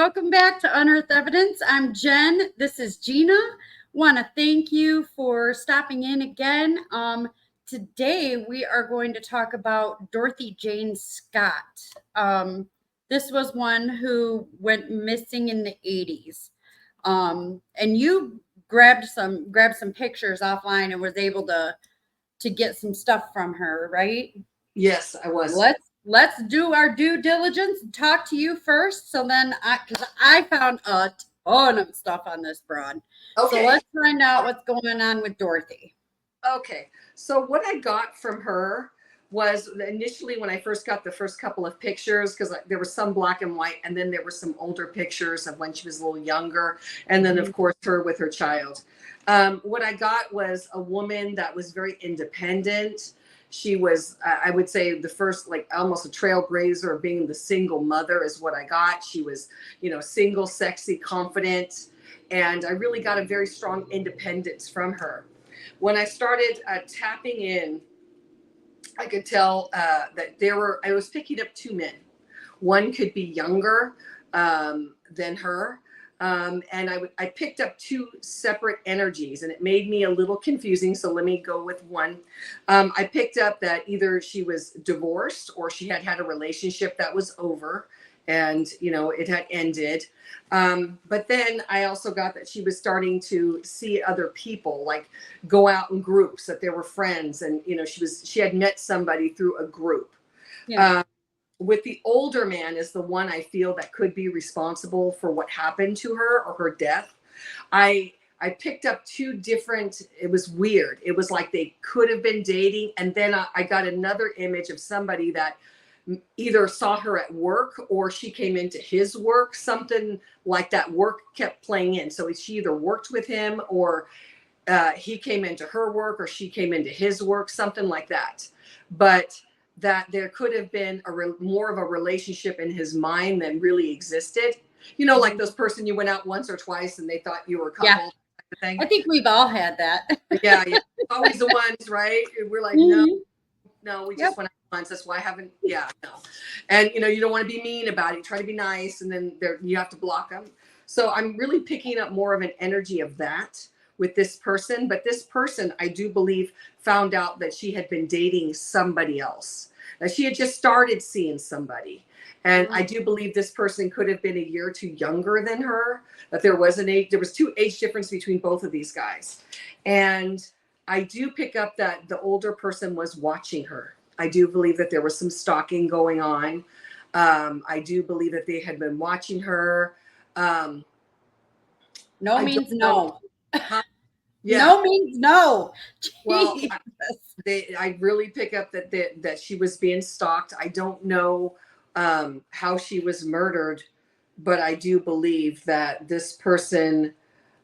welcome back to Unearthed Evidence. I'm Jen. This is Gina. Want to thank you for stopping in again. Today we are going to talk about Dorothy Jane Scott. This was one who went missing in the 80s. And you grabbed some pictures offline and was able to get some stuff from her, right? Yes, I was. Let's do our due diligence and talk to you first. So then because I found a ton of stuff on this broad. Okay. So let's find out what's going on with Dorothy. Okay. So what I got from her was initially when I first got the first couple of pictures, because there was some black and white, and then there were some older pictures of when she was a little younger, and then of course her with her child. What I got was a woman that was very independent. She was, I would say, the first, like almost a trailblazer of being the single mother is what I got. She was, single, sexy, confident, and I really got a very strong independence from her. When I started tapping in, I could tell that I was picking up two men. One could be younger than her. And I picked up two separate energies, and it made me a little confusing. So let me go with one. I picked up that either she was divorced or she had had a relationship that was over and, it had ended. But then I also got that she was starting to see other people, like go out in groups, that there were friends, and, she had met somebody through a group. Yeah. With the older man is the one I feel that could be responsible for what happened to her or her death. I picked up two different, it was weird. It was like they could have been dating. And then I got another image of somebody that either saw her at work or she came into his work, something like that. Work kept playing in. So she either worked with him or he came into her work or she came into his work, something like that. But that there could have been more of a relationship in his mind than really existed. Like those person you went out once or twice and they thought you were a couple. Yeah. Type of thing. I think we've all had that. Yeah. Always the ones, right? We're like, no, we just went out once. That's why I haven't. Yeah, no. And you don't want to be mean about it. You try to be nice, and then you have to block them. So I'm really picking up more of an energy of that with this person. But this person, I do believe, found out that she had been dating somebody else. That she had just started seeing somebody. And I do believe this person could have been a year or two younger than her. That there was two age difference between both of these guys. And I do pick up that the older person was watching her. I do believe that there was some stalking going on. I do believe that they had been watching her. No means no. Yeah. No means no. Well, I really pick up that she was being stalked. I don't know how she was murdered, but I do believe that this person,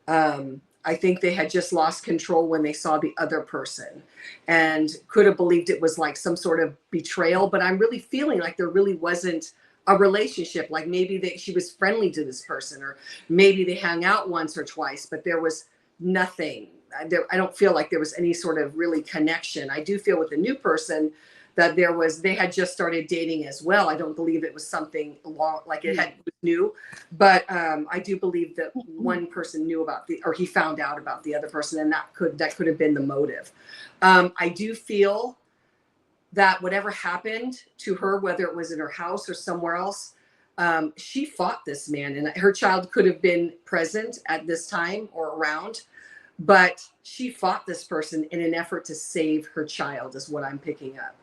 I think they had just lost control when they saw the other person and could have believed it was like some sort of betrayal. But I'm really feeling like there really wasn't a relationship. Like maybe she was friendly to this person, or maybe they hung out once or twice, but there was nothing. I don't feel like there was any sort of really connection. I do feel with the new person that they had just started dating as well. I don't believe it was something long, like it was new, but I do believe that one person knew or he found out about the other person, and that could have been the motive. I do feel that whatever happened to her, whether it was in her house or somewhere else, she fought this man, and her child could have been present at this time or around. But she fought this person in an effort to save her child, is what I'm picking up,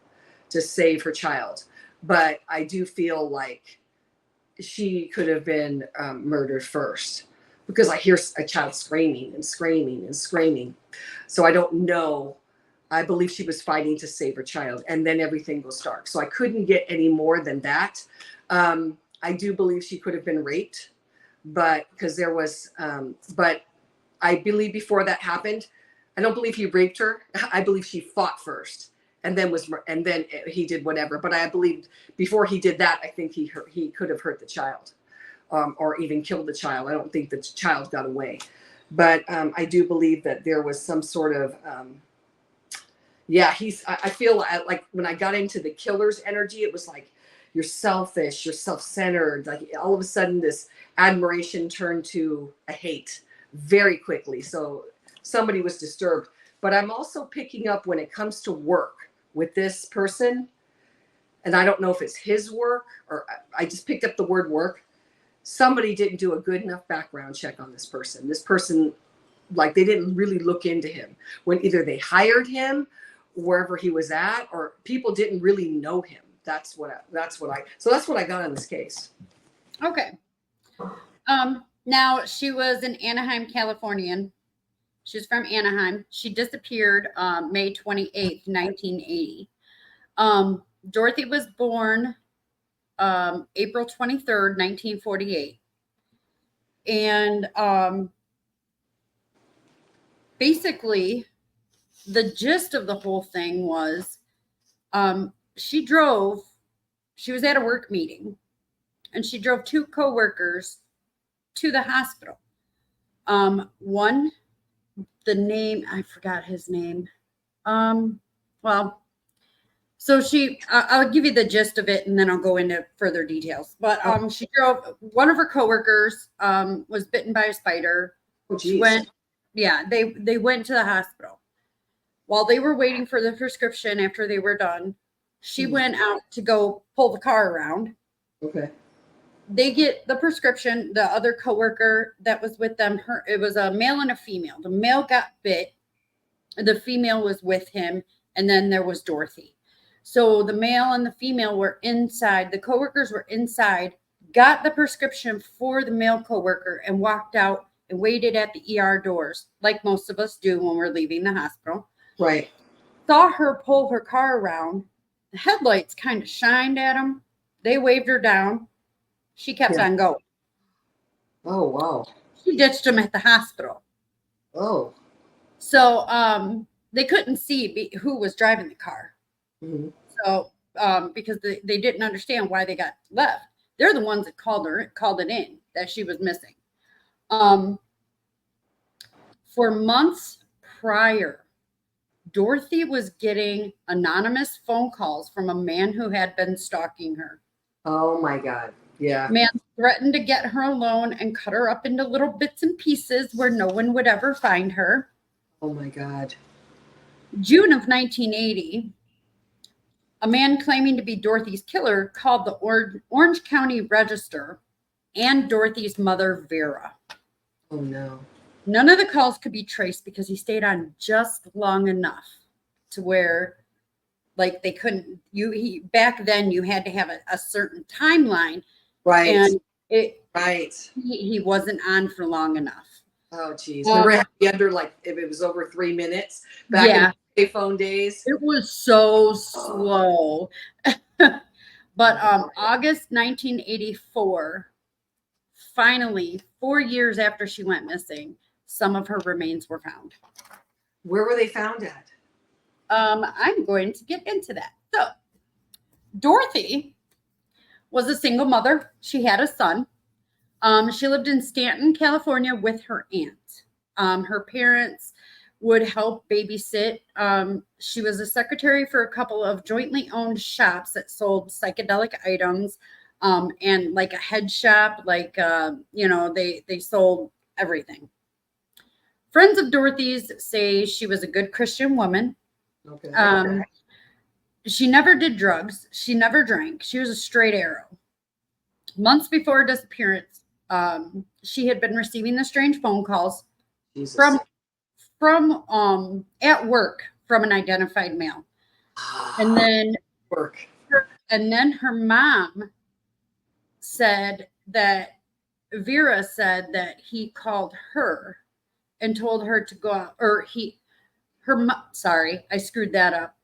to save her child. But I do feel like she could have been murdered first, because I hear a child screaming and screaming and screaming. So I don't know. I believe she was fighting to save her child, and then everything goes dark. So I couldn't get any more than that. I do believe she could have been raped, but because there was, but I believe before that happened, I don't believe he raped her. I believe she fought first, and then he did whatever. But I believe before he did that, I think he could have hurt the child, or even killed the child. I don't think the child got away, but I do believe that there was some sort of, I feel like when I got into the killer's energy, it was like, you're selfish, you're self-centered. Like all of a sudden this admiration turned to a hate very quickly. So somebody was disturbed. But I'm also picking up when it comes to work with this person, and I don't know if it's his work or I just picked up the word work. Somebody didn't do a good enough background check on this person. This person, like, they didn't really look into him when either they hired him wherever he was at, or people didn't really know him. That's what I got on this case. Okay. Now she was an Anaheim, Californian. She's from Anaheim. She disappeared May 28th, 1980. Dorothy was born April 23rd, 1948. And basically, the gist of the whole thing was she was at a work meeting, and she drove two coworkers to the hospital. One, the name, I forgot his name. Well, so I'll give you the gist of it and then I'll go into further details. But she drove, one of her coworkers was bitten by a spider. Oh, She went, yeah, they went to the hospital. While they were waiting for the prescription after they were done, she went out to go pull the car around. Okay. They get the prescription. The other coworker that was with them, it was a male and a female. The male got bit. The female was with him, and then there was Dorothy. So the male and the female were inside. The coworkers were inside, got the prescription for the male coworker, and walked out and waited at the ER doors, like most of us do when we're leaving the hospital. Right. Saw her pull her car around. The headlights kind of shined at them. They waved her down. She kept on going. Oh, wow. She ditched them at the hospital. Oh. So they couldn't see who was driving the car. Mm-hmm. So because they didn't understand why they got left. They're the ones that called it in that she was missing. For months prior, Dorothy was getting anonymous phone calls from a man who had been stalking her. Oh my God. Yeah. Man threatened to get her alone and cut her up into little bits and pieces where no one would ever find her. Oh my God. June of 1980, a man claiming to be Dorothy's killer called the Orange County Register and Dorothy's mother, Vera. Oh no. None of the calls could be traced because he stayed on just long enough to where, like, they couldn't. Back then you had to have a certain timeline, Right. and he wasn't on for long enough. Oh geez. Remember it had to be under, like, if it was over 3 minutes back in the payphone days. It was so slow. But August 1984, finally, 4 years after she went missing, some of her remains were found. Where were they found at? I'm going to get into that. So, Dorothy was a single mother. She had a son. She lived in Stanton, California with her aunt. Her parents would help babysit. She was a secretary for a couple of jointly owned shops that sold psychedelic items, and like a head shop, like, they sold everything. Friends of Dorothy's say she was a good Christian woman. Okay. She never did drugs. She never drank. She was a straight arrow. Months before her disappearance, she had been receiving the strange phone calls from at work from an identified male. And then her mom said that Vera said that he called her and told her to go out, sorry, I screwed that up.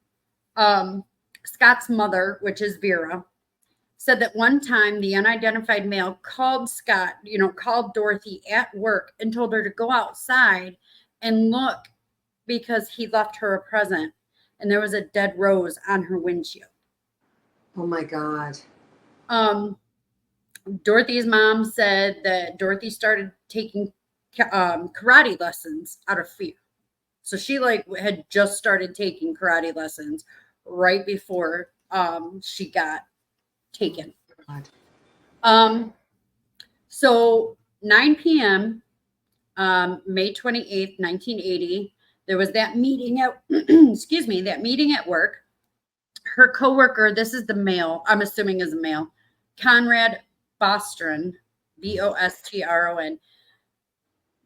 Scott's mother, which is Vera, said that one time the unidentified male called Dorothy at work and told her to go outside and look because he left her a present, and there was a dead rose on her windshield. Oh my God. Dorothy's mom said that Dorothy started taking karate lessons out of fear. So she had just started taking karate lessons right before she got taken. God. So 9 p.m., May 28th, 1980, there was that meeting at, excuse me, that meeting at work. Her coworker, this is the male, I'm assuming is a male, Conrad Bostron, Bostron,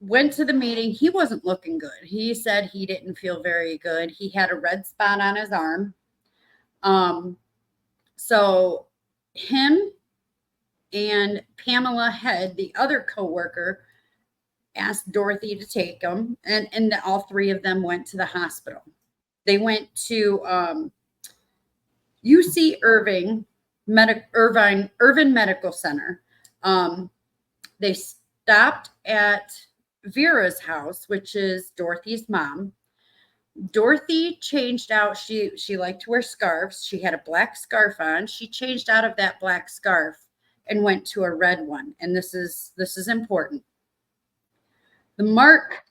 went to the meeting. He wasn't looking good. He said he didn't feel very good. He had a red spot on his arm. So him and Pamela Head, the other coworker, asked Dorothy to take him, and all three of them went to the hospital. They went to UC Irvine Medical Center. They stopped at Vera's house, which is Dorothy's mom. Dorothy changed out. She liked to wear scarves. She had a black scarf on. She changed out of that black scarf and went to a red one. And this is important. The mark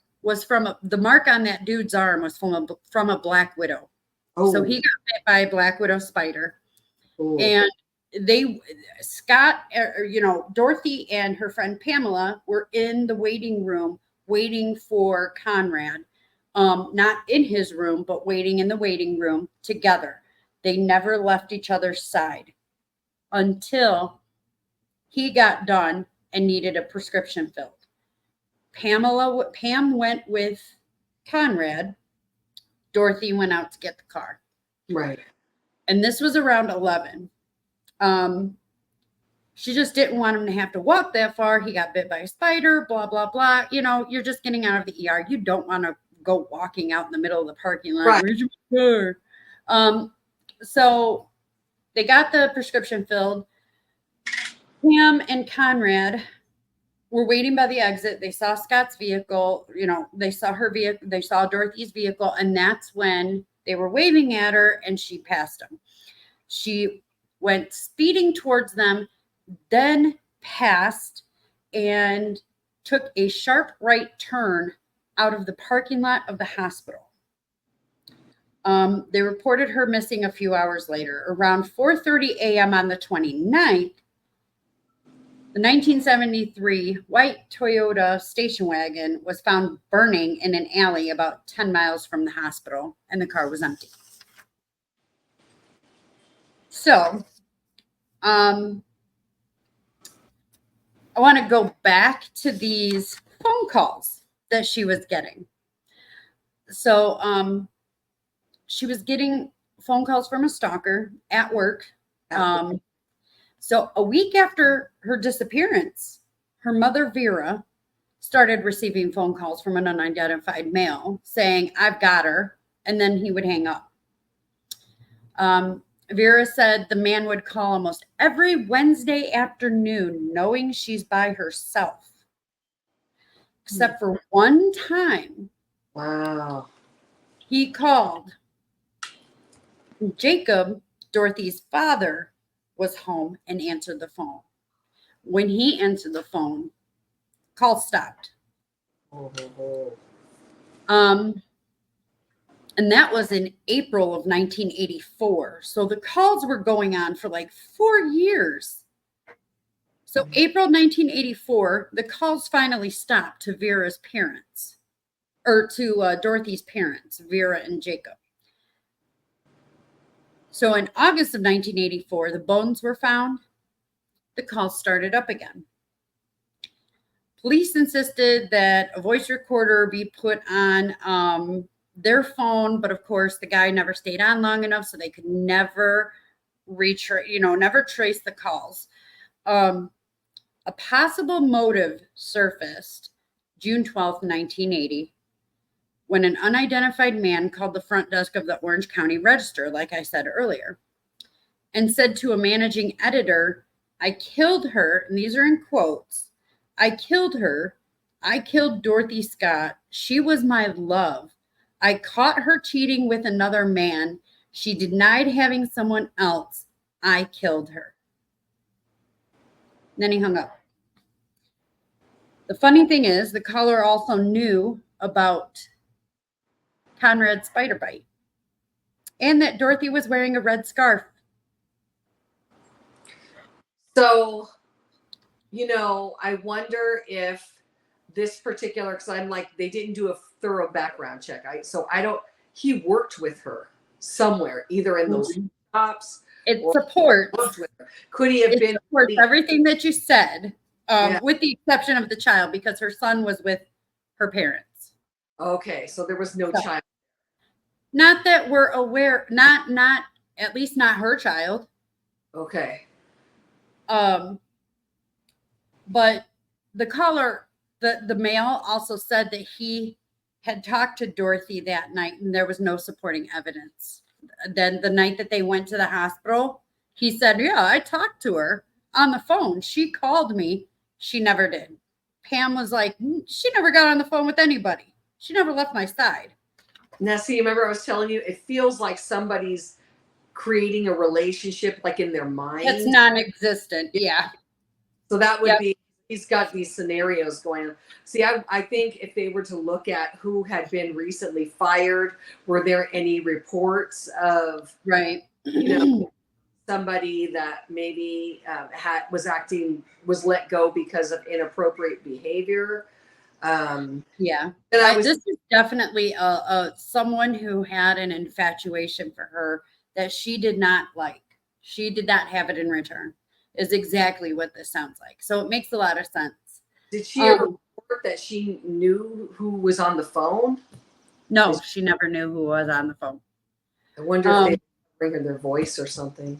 on that dude's arm was from a black widow. Oh. So he got bit by a black widow spider. Oh. And Dorothy and her friend Pamela were in the waiting room waiting for Conrad. Not in his room, but waiting in the waiting room together. They never left each other's side until he got done and needed a prescription filled. Pam went with Conrad. Dorothy went out to get the car. Right. And this was around 11. She just didn't want him to have to walk that far. He got bit by a spider, blah, blah, blah. You know, you're just getting out of the ER. You don't want to go walking out in the middle of the parking lot. Right. Where's your car? So they got the prescription filled. Pam and Conrad were waiting by the exit. They saw Scott's vehicle. You know, they saw her vehicle. They saw Dorothy's vehicle. And that's when they were waving at her and she passed them. She went speeding towards them, then passed and took a sharp right turn out of the parking lot of the hospital. They reported her missing a few hours later. Around 4:30 a.m. on the 29th, the 1973 white Toyota station wagon was found burning in an alley about 10 miles from the hospital, and the car was empty. So, I want to go back to these phone calls that she was getting. So, she was getting phone calls from a stalker at work. So a week after her disappearance, her mother, Vera, started receiving phone calls from an unidentified male saying, "I've got her," and then he would hang up. Vera said the man would call almost every Wednesday afternoon knowing she's by herself, except for one time. Wow. He called. Jacob, Dorothy's father, was home and answered the phone. When he answered the phone, call stopped. And that was in April of 1984. So the calls were going on for like 4 years. So April 1984, the calls finally stopped to Vera's parents, or to Dorothy's parents, Vera and Jacob. So in August of 1984, the bones were found. The calls started up again. Police insisted that a voice recorder be put on their phone, but of course the guy never stayed on long enough, so they could never never trace the calls. A possible motive surfaced June 12th, 1980, when an unidentified man called the front desk of the Orange County Register, like I said earlier, and said to a managing editor, "I killed her," and these are in quotes, "I killed her. I killed Dorothy Scott. She was my love. I caught her cheating with another man. She denied having someone else. I killed her." And then he hung up. The funny thing is, the caller also knew about Conrad's spider bite and that Dorothy was wearing a red scarf. So, I wonder if this particular, because I'm like, they didn't do a thorough background check. I don't, he worked with her somewhere, either in those Mhm. shops It or worked supports with her. Could he have it been? supports everything that you said, Yeah. with the exception of the child, because her son was with her parents. Okay. So there was no So, child. not that we're aware, not at least not her child. Okay. Um, but the caller, the male also said that he had talked to Dorothy that night and there was no supporting evidence. Then the night that they went to the hospital, he said, "Yeah, I talked to her on the phone. She called me. She never did." Pam was like, "She never got on the phone with anybody. She never left my side." Now, see, remember I was telling you, it feels like somebody's creating a relationship like in their That's mind. non-existent. Yeah. So that would Yep. be, he's got these scenarios going on. See, I think if they were to look at who had been recently fired, were there any reports of, Right. you know, somebody that maybe was let go because of inappropriate behavior? Yeah. And I was, This is definitely a someone who had an infatuation for her that she did not like. She did not have it in return. Is exactly what this sounds like. So it makes a lot of sense. did she ever Um, report that she knew who was on the phone? no, she never knew who was on the phone. I wonder if they Um, bring her their voice or something.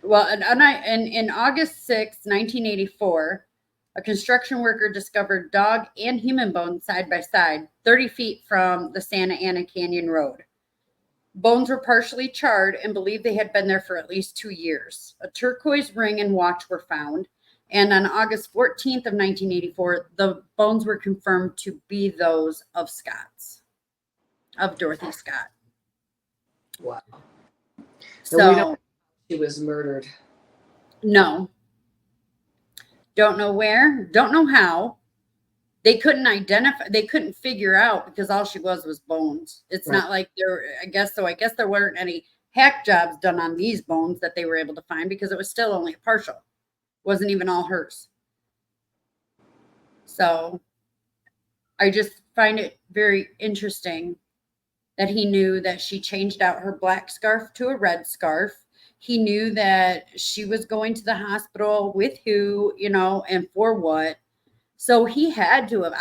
well, in August 6, 1984, a construction worker discovered dog and human bones side by side, 30 feet from the Santa Ana Canyon Road. Bones were partially charred and believed they had been there for at least 2 years. A turquoise ring and watch were found. And on August 14th of 1984, the bones were confirmed to be those of Dorothy Scott. Wow. And we don't know So, if she was murdered. no, don't know where, don't know how. They couldn't identify, they couldn't figure out because all she was bones. It's Right. not like I guess so. I guess there weren't any hack jobs done on these bones that they were able to find because it was still only a partial. Wasn't even all hers. So I just find it very interesting that he knew that she changed out her black scarf to a red scarf. He knew that she was going to the hospital with who, and for what. So he had to have,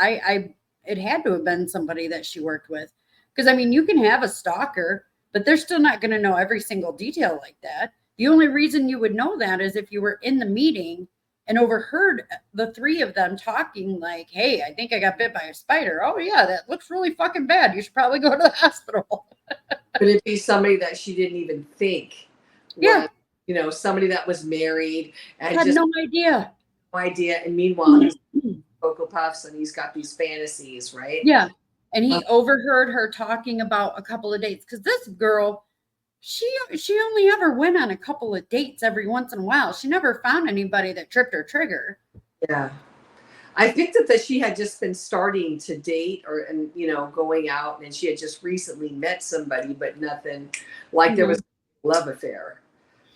it had to have been somebody that she worked with. Because, I mean, you can have a stalker, but they're still not going to know every single detail like that. The only reason you would know that is if you were in the meeting and overheard the three of them talking, like, "Hey, I think I got bit by a spider. Oh, yeah, that looks really fucking bad. You should probably go to the hospital." Could it be somebody that she didn't even think Yeah, was, somebody that was married and had just no idea. no idea? And meanwhile, he's Cocoa Puffs and he's got these fantasies, right? Yeah. And Uh, he overheard her talking about a couple of dates because this girl, she only ever went on a couple of dates every once in a while. She never found anybody that tripped her trigger. yeah. I think that she had just been starting to date and going out, and she had just recently met somebody, but nothing like there was Mhm. a love affair.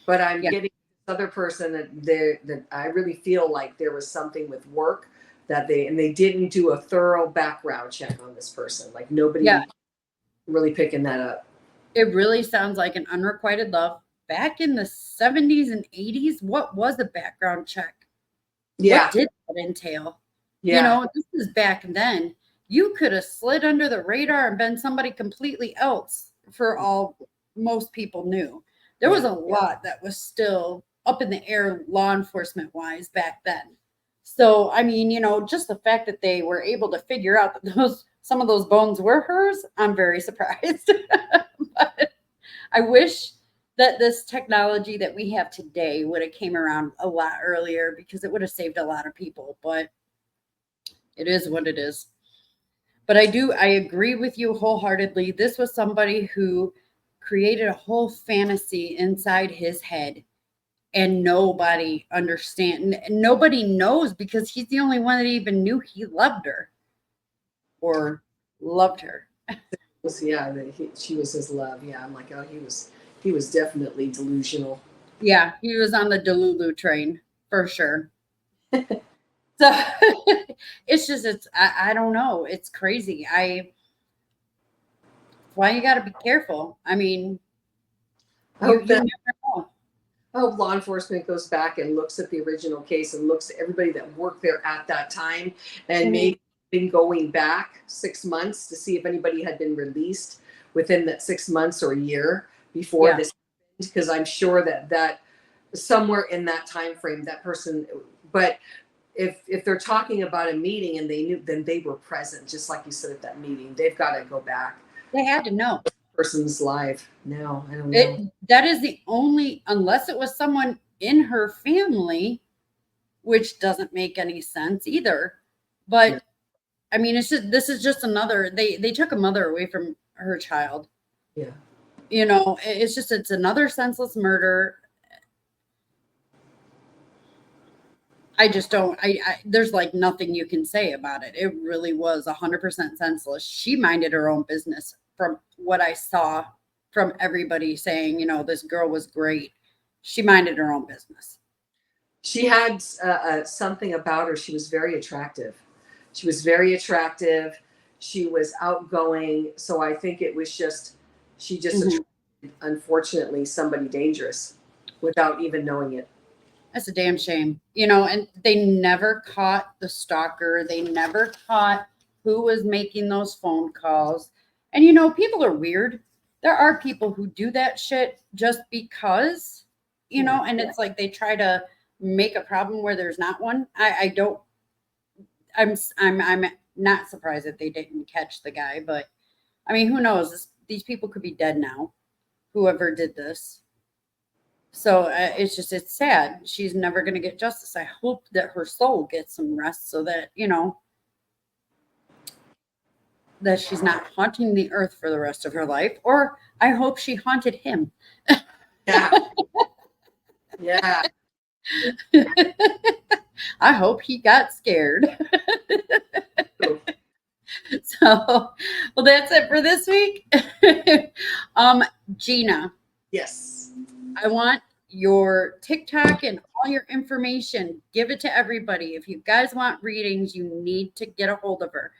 But I'm Yeah. getting this other person that I really feel like there was something with work that they didn't do a thorough background check on this person. Like Yeah. nobody really picking that up. It really sounds like an unrequited love. Back in the 70s and 80s, what was a background check? What Yeah, did that entail? yeah, This is back then. You could have slid under the radar and been somebody completely else for all most people knew. There was yeah. a lot that was still up in the air law enforcement wise back then. So, I mean, just the fact that they were able to figure out that some of those bones were hers, I'm very surprised. But I wish that this technology that we have today would have came around a lot earlier because it would have saved a lot of people, but it is what it is. But I agree with you wholeheartedly. This was somebody who created a whole fantasy inside his head and nobody knows because he's the only one that even knew he loved her or loved her. Yeah, she was his love. Yeah, I'm like, oh, he was definitely delusional. Yeah, he was on the Delulu train. for sure. So I don't know. It's crazy. Why you got to be careful. I mean, I you hope you that never know. I hope law enforcement goes back and looks at the original case and looks at everybody that worked there at that time, and Mhm. maybe been going back 6 months to see if anybody had been released within that 6 months or a year before Yeah, this happened, because I'm sure that somewhere in that time frame that person. But if they're talking about a meeting and they knew, then they were present, just like you said, at that meeting. They've got to go back. they had to know. Person's live. No, I don't know. That is the only, unless it was someone in her family, which doesn't make any sense either. Yeah. But I mean, it's just this is just another. They took a mother away from her child. Yeah. You know, it's another senseless murder. I just don't. There's like nothing you can say about it. It really was 100% senseless. She minded her own business, from what I saw from everybody saying. You know, this girl was great. She minded her own business. She had something about her. She was very attractive. She was very attractive. She was outgoing. So I think it was just, she just Mhm. attracted, unfortunately, somebody dangerous without even knowing it. That's a damn shame. You know, and they never caught the stalker. They never caught who was making those phone calls. And you know, people are weird. There are people who do that shit just because, you Yeah. know, and it's like they try to make a problem where there's not one. I don't I'm not surprised that they didn't catch the guy, but I mean, who knows? These people could be dead now. Whoever did this. So it's sad. She's never going to get justice. I hope that her soul gets some rest so that, you know, that she's not haunting the earth for the rest of her life. Or I hope she haunted him. Yeah. Yeah. I hope he got scared. So, well, that's it for this week. um, Gina, Yes. I want your TikTok and all your information. Give it to everybody. If you guys want readings, you need to get a hold of her.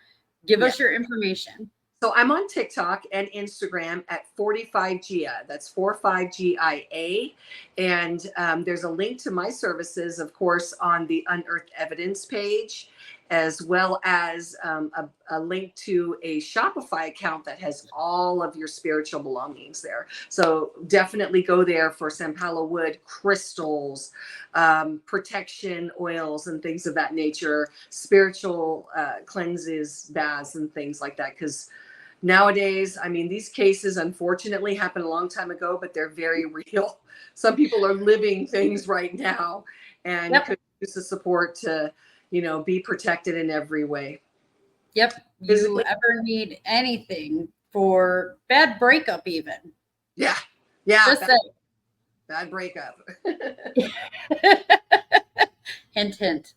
Give Yeah. us your information. So I'm on TikTok and Instagram at 45GIA. That's 45GIA. And there's a link to my services, of course, on the Unearthed Evidence page, as well as a link to a Shopify account that has all of your spiritual belongings there. So definitely go there for Sampala wood, crystals, protection oils, and things of that nature, spiritual cleanses, baths, and things like that. Because nowadays, I mean, these cases unfortunately happened a long time ago, but they're very real. Some people are living things right now and Yep. could use the support to, be protected in every way. Yep. You Physically, ever need anything for bad breakup, even yeah. Yeah, just say bad breakup. hint, hint.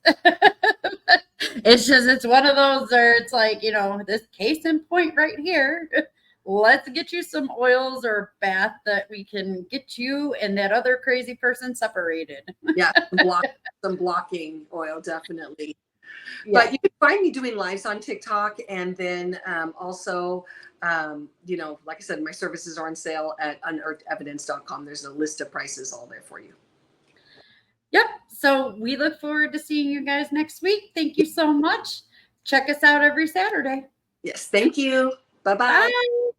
It's one of those where it's like, you know, this case in point right here. Let's get you some oils or bath that we can get you and that other crazy person separated. Yeah, some blocking oil, definitely. Yeah. But you can find me doing lives on TikTok, and then also, like I said, my services are on sale at unearthedevidence.com. There's a list of prices all there for you. Yep. So we look forward to seeing you guys next week. Thank you so much. Check us out every Saturday. Yes, thank you. Bye bye. Bye.